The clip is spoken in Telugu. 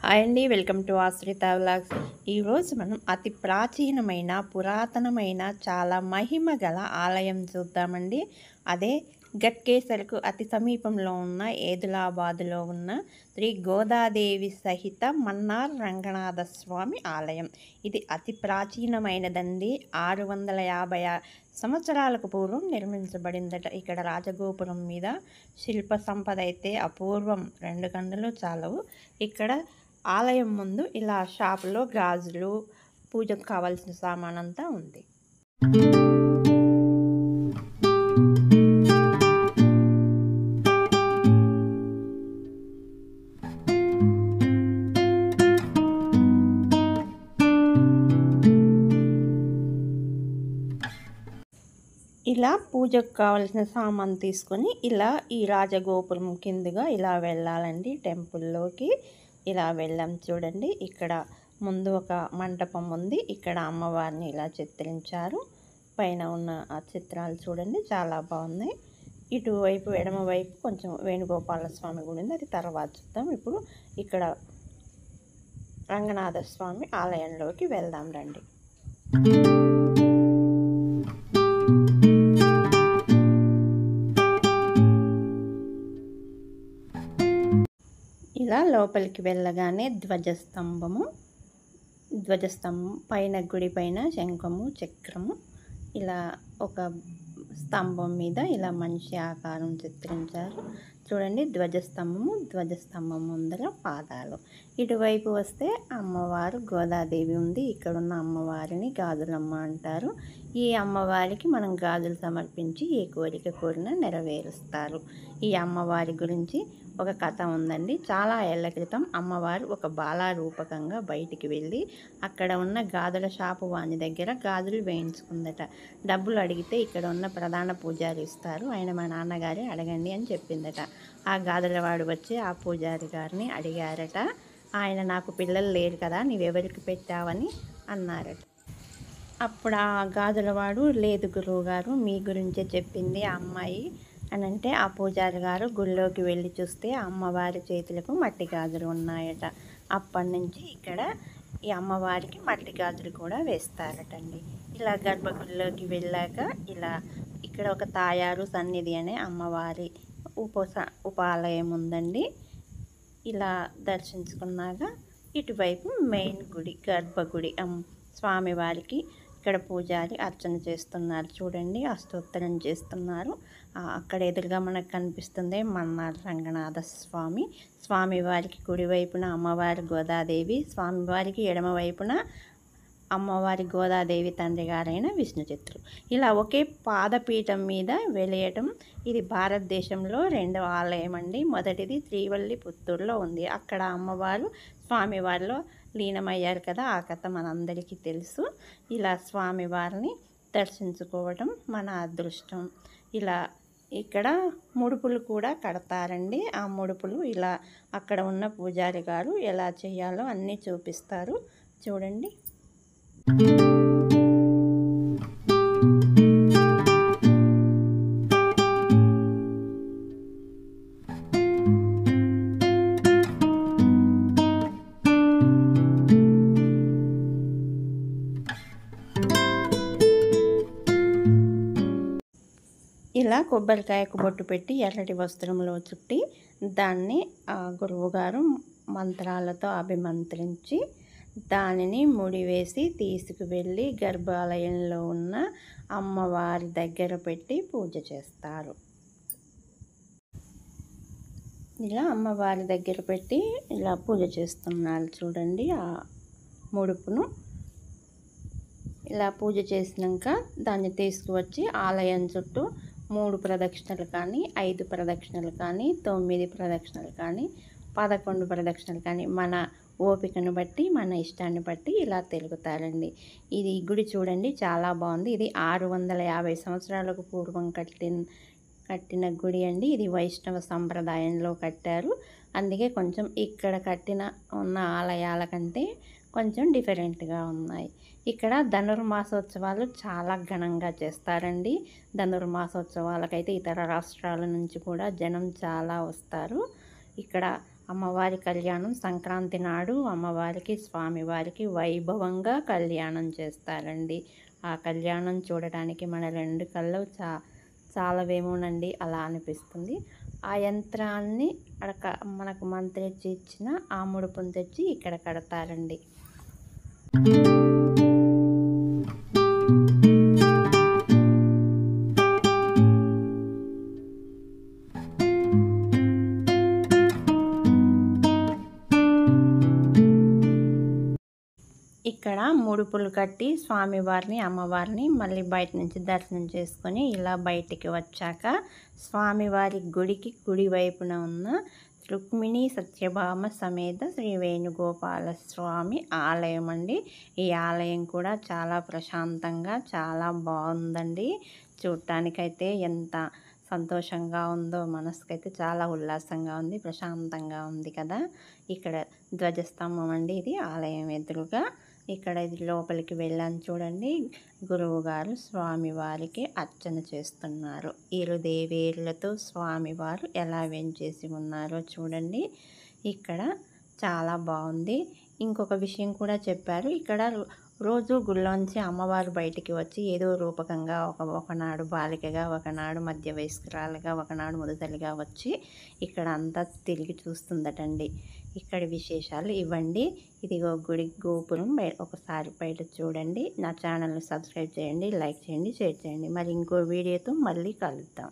హాయ్ అండి, వెల్కమ్ టు ఆశ్రిత వ్లాగ్స్. ఈరోజు మనం అతి ప్రాచీనమైన పురాతనమైన చాలా మహిమ గల ఆలయం చూద్దామండి. అదే గట్కేసర్కు అతి సమీపంలో ఉన్న ఏదులాబాదులో ఉన్న శ్రీ గోదాదేవి సహిత మన్నార్ రంగనాథ స్వామి ఆలయం. ఇది అతి ప్రాచీనమైనదండి. 650 సంవత్సరాలకు పూర్వం నిర్మించబడిందట. ఇక్కడ రాజగోపురం మీద శిల్ప సంపద అయితే అపూర్వం, 2 కన్నులు చాలవు. ఇక్కడ ఆలయం ముందు ఇలా షాపులో గాజులు, పూజకు కావాల్సిన సామానంతా ఉంది. ఇలా పూజకు కావాల్సిన సామాన్ తీసుకొని ఇలా ఈ రాజగోపురం కిందుగా ఇలా వెళ్ళాలండి. టెంపుల్లోకి ఇలా వెళ్ళాం. చూడండి, ఇక్కడ ముందు ఒక మంటపం ఉంది. ఇక్కడ అమ్మవారిని ఇలా చిత్రించారు. పైన ఉన్న ఆ చిత్రాలు చూడండి, చాలా బాగున్నాయి. ఇటువైపు ఎడమవైపు కొంచెం వేణుగోపాల స్వామి గుడి ఉంది, అది తర్వాత చూద్దాం. ఇప్పుడు ఇక్కడ రంగనాథ స్వామి ఆలయంలోకి వెళ్దాం రండి. ఇలా లోపలికి వెళ్ళగానే ధ్వజస్తంభం పైన గుడి పైన శంఖము, చక్రము, ఇలా ఒక స్తంభం మీద ఇలా మనిషి ఆకారం చిత్రించారు. చూడండి, ధ్వజస్తంభం ముందర పాదాలు. ఇటువైపు వస్తే అమ్మవారు గోదాదేవి ఉంది. ఇక్కడున్న అమ్మవారిని గాజులమ్మ అంటారు. ఈ అమ్మవారికి మనం గాజులు సమర్పించి ఏ కోరిక కోరినా నెరవేరుస్తారు. ఈ అమ్మవారి గురించి ఒక కథ ఉందండి. చాలా ఏళ్ల క్రితం అమ్మవారు ఒక బాలా రూపకంగా బయటికి వెళ్ళి అక్కడ ఉన్న గాజుల షాపు వాని దగ్గర గాజులు వేయించుకుందట. డబ్బులు అడిగితే ఇక్కడ ఉన్న ప్రధాన పూజారి ఇస్తారు, ఆయన మా నాన్నగారే అడగండి అని చెప్పిందట. ఆ గాజులవాడు వచ్చి ఆ పూజారి గారిని అడిగారట. ఆయన, నాకు పిల్లలు లేరు కదా, నీవెవరికి పెట్టావని అన్నారట. అప్పుడు ఆ గాజులవాడు, లేదు గురువుగారు, మీ గురించే చెప్పింది ఆ అమ్మాయి అని అంటే, ఆ పూజారి గారు గుళ్ళోకి వెళ్ళి చూస్తే అమ్మవారి చేతులకు మట్టి గాజులు ఉన్నాయట. అప్పటి నుంచి ఇక్కడ ఈ అమ్మవారికి మట్టి గాజులు కూడా వేస్తారటండి. ఇలా గర్భగుడిలోకి వెళ్ళాక ఇలా ఇక్కడ ఒక తాయారు సన్నిధి అనే అమ్మవారి ఉపాలయం ఉందండి. ఇలా దర్శించుకున్నాక ఇటువైపు మెయిన్ గుడి, గర్భగుడి స్వామివారికి ఇక్కడ పూజారి అర్చన చేస్తున్నారు. చూడండి, అష్టోత్తరం చేస్తున్నారు. అక్కడ ఎదురుగా మనకు కనిపిస్తుంది మన్నార్ రంగనాథ స్వామి. స్వామివారికి కుడివైపున అమ్మవారి గోదాదేవి, స్వామివారికి ఎడమవైపున అమ్మవారి గోదాదేవి తండ్రి గారైన విష్ణు చిత్రులు. ఇలా ఒకే పాదపీఠం మీద వెలియటం ఇది భారతదేశంలో 2వ ఆలయం అండి. మొదటిది శ్రీవల్లి పుత్తూరులో ఉంది. అక్కడ అమ్మవారు స్వామివారిలో లీనమయ్యారు కదా, ఆ కథ మనందరికీ తెలుసు. ఇలా స్వామివారిని దర్శించుకోవడం మన అదృష్టం. ఇలా ఇక్కడ ముడుపులు కూడా కడతారండి. ఆ ముడుపులు ఇలా అక్కడ ఉన్న పూజారి గారు ఎలా చేయాలో అన్నీ చూపిస్తారు. చూడండి. ఇలా కొబ్బరికాయకు బొట్టు పెట్టి ఎర్రటి వస్త్రంలో చుట్టి దాన్ని గురువుగారు మంత్రాలతో అభిమంత్రించి దానిని ముడివేసి తీసుకువెళ్ళి గర్భాలయంలో ఉన్న అమ్మవారి దగ్గర పెట్టి పూజ చేస్తారు. ఇలా అమ్మవారి దగ్గర పెట్టి ఇలా పూజ చేస్తున్నారు. చూడండి, ఆ ముడుపును ఇలా పూజ చేసినాక దాన్ని తీసుకువచ్చి ఆలయం చుట్టూ 3 ప్రదక్షిణలు కానీ, 5 ప్రదక్షిణలు కానీ, 9 ప్రదక్షిణలు కానీ, 11 ప్రదక్షిణలు కానీ, మన ఓపికను బట్టి, మన ఇష్టాన్ని బట్టి ఇలా తిరుగుతారండి. ఇది గుడి చూడండి, చాలా బాగుంది. ఇది 650 సంవత్సరాలకు పూర్వం కట్టిన గుడి అండి. ఇది వైష్ణవ సంప్రదాయంలో కట్టారు. అందుకే కొంచెం ఇక్కడ ఉన్న ఆలయాల కంటే కొంచెం డిఫరెంట్గా ఉన్నాయి. ఇక్కడ ధనుర్మాసోత్సవాలు చాలా ఘనంగా చేస్తారండి. ధనుర్మాసోత్సవాలకైతే ఇతర రాష్ట్రాల నుంచి కూడా జనం చాలా వస్తారు. ఇక్కడ అమ్మవారి కళ్యాణం సంక్రాంతి నాడు అమ్మవారికి స్వామివారికి వైభవంగా కళ్యాణం చేస్తారండి. ఆ కళ్యాణం చూడటానికి మన 2 కళ్ళు చాలవేమోనండి, అలా అనిపిస్తుంది. ఆ యంత్రాన్ని మనకు మంత్రించి ఇచ్చిన ఆ ముడుపును తెచ్చి ఇక్కడ కడతారండి. ఇక్కడ ముడుపులు కట్టి స్వామివారిని అమ్మవారిని మళ్ళీ బయట నుంచి దర్శనం చేసుకొని ఇలా బయటికి వచ్చాక స్వామివారి గుడికి కుడి వైపున ఉన్న రుక్మిణి సత్యభామ సమేత శ్రీ వేణుగోపాల స్వామి ఆలయం అండి. ఈ ఆలయం కూడా చాలా ప్రశాంతంగా చాలా బాగుందండి. చూడటానికైతే ఎంత సంతోషంగా ఉందో, మనసుకైతే చాలా ఉల్లాసంగా ఉంది, ప్రశాంతంగా ఉంది కదా. ఇక్కడ ధ్వజస్తంభం అండి, ఇది ఆలయం ఎదురుగా. ఇక్కడ ఇది లోపలికి వెళ్ళాను చూడండి. గురువుగారు స్వామివారికి అర్చన చేస్తున్నారు. ఇరుదేవేరులతో స్వామివారు ఎలా వెంచేసి ఉన్నారో చూడండి. ఇక్కడ చాలా బాగుంది. ఇంకొక విషయం కూడా చెప్పారు. ఇక్కడ రోజు గుళ్ళోంచి అమ్మవారు బయటికి వచ్చి ఏదో రూపకంగా ఒకనాడు బాలికగా, ఒకనాడు మధ్య వయస్కురాలుగా, ఒకనాడు ముదుతలిగా వచ్చి ఇక్కడ అంతా తిరిగి చూస్తుందటండి. ఇక్కడి విశేషాలు ఇవ్వండి. ఇదిగో గుడి గోపురం ఒకసారి బయట చూడండి. నా ఛానల్ని సబ్స్క్రైబ్ చేయండి, లైక్ చేయండి, షేర్ చేయండి. మరి ఇంకో వీడియోతో మళ్ళీ కలుద్దాం.